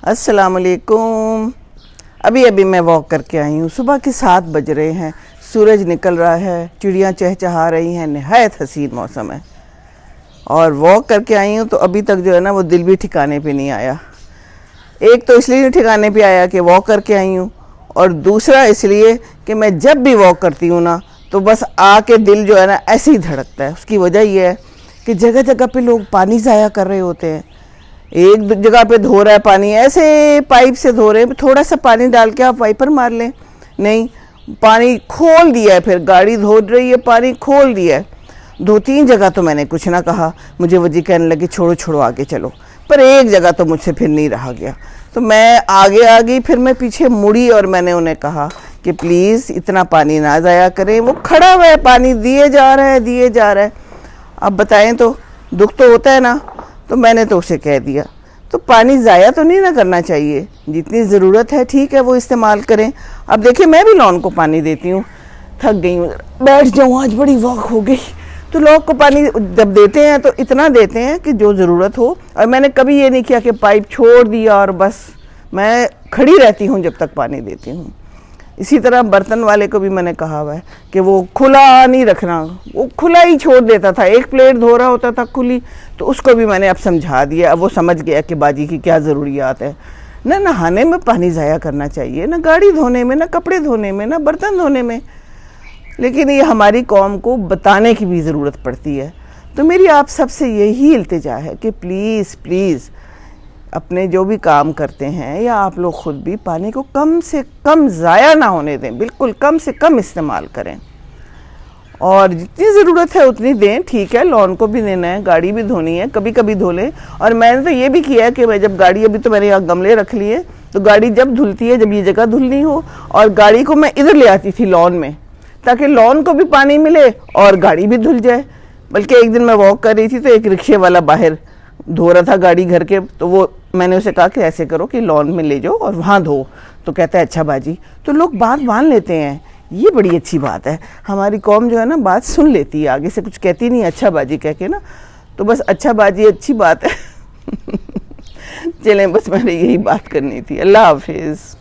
السلام علیکم. ابھی میں واک کر کے آئی ہوں. صبح کے 7 بج رہے ہیں, سورج نکل رہا ہے, چڑیاں چہچہا رہی ہیں, نہایت حسین موسم ہے. اور واک کر کے آئی ہوں تو ابھی تک جو ہے نا وہ دل بھی ٹھکانے پہ نہیں آیا. ایک تو اس لیے نہیں ٹھکانے پہ آیا کہ واک کر کے آئی ہوں, اور دوسرا اس لیے کہ میں جب بھی واک کرتی ہوں نا تو بس آ کے دل جو ہے نا ایسے ہی دھڑکتا ہے. اس کی وجہ یہ ہے کہ جگہ جگہ پہ لوگ پانی ضائع کر رہے ہوتے ہیں. ایک جگہ پہ دھو رہا ہے پانی, ایسے پائپ سے دھو رہے ہیں, تھوڑا سا پانی ڈال کے آپ وائپر مار لیں. نہیں, پانی کھول دیا ہے, پھر گاڑی دھو رہی ہے پانی کھول دیا ہے. 2-3 جگہ تو میں نے کچھ نہ کہا, مجھے وہ جی کہنے لگے چھوڑو آگے چلو, پر ایک جگہ تو مجھ سے پھر نہیں رہا گیا. تو میں آگے آ گئی, پھر میں پیچھے مڑی اور میں نے انہیں کہا کہ پلیز اتنا پانی نہ ضائع کریں. وہ کھڑا ہوا ہے, پانی دیے جا رہا ہے. اب بتائیں تو دکھ تو ہوتا ہے نا. تو میں نے تو اسے کہہ دیا, تو پانی ضائع تو نہیں نہ کرنا چاہیے, جتنی ضرورت ہے ٹھیک ہے وہ استعمال کریں. اب دیکھیں میں بھی لان کو پانی دیتی ہوں, تھک گئی ہوں, بیٹھ جاؤں, آج بڑی واک ہو گئی. تو لوگ کو پانی جب دیتے ہیں تو اتنا دیتے ہیں کہ جو ضرورت ہو. اور میں نے کبھی یہ نہیں کیا کہ پائپ چھوڑ دیا اور بس, میں کھڑی رہتی ہوں جب تک پانی دیتی ہوں. اسی طرح برتن والے کو بھی میں نے کہا ہوا ہے کہ وہ کھلا نہیں رکھنا, وہ کھلا ہی چھوڑ دیتا تھا. ایک پلیٹ دھو رہا ہوتا تھا کھلی, تو اس کو بھی میں نے اب سمجھا دیا. اب وہ سمجھ گیا کہ باجی کی کیا ضروریات ہے. نہ نہانے میں پانی ضائع کرنا چاہیے, نہ گاڑی دھونے میں, نہ کپڑے دھونے میں, نہ برتن دھونے میں. لیکن یہ ہماری قوم کو بتانے کی بھی ضرورت پڑتی ہے. تو میری آپ سب سے یہی التجا ہے کہ پلیز اپنے جو بھی کام کرتے ہیں یا آپ لوگ خود بھی پانی کو کم سے کم ضائع نہ ہونے دیں, بالکل کم سے کم استعمال کریں. اور جتنی ضرورت ہے اتنی دیں, ٹھیک ہے, لان کو بھی دینا ہے, گاڑی بھی دھونی ہے, کبھی کبھی دھو لیں. اور میں نے تو یہ بھی کیا ہے کہ میں جب گاڑی, ابھی تو میں نے یہاں گملے رکھ لیے, تو گاڑی جب دھلتی ہے, جب یہ جگہ دھلنی ہو, اور گاڑی کو میں ادھر لے آتی تھی لان میں, تاکہ لان کو بھی پانی ملے اور گاڑی بھی دھل جائے. بلکہ ایک دن میں واک کر رہی تھی تو ایک رکشے والا باہر دھو رہا تھا گاڑی گھر کے, تو وہ میں نے اسے کہا کہ ایسے کرو کہ لان میں لے جاؤ اور وہاں دھو. تو کہتا ہے اچھا باجی. تو لوگ بات مان لیتے ہیں, یہ بڑی اچھی بات ہے. ہماری قوم جو ہے نا بات سن لیتی ہے, آگے سے کچھ کہتی نہیں اچھا باجی کہہ کے نا. تو بس اچھا باجی اچھی بات ہے. چلیں, بس میں نے یہی بات کرنی تھی. اللہ حافظ.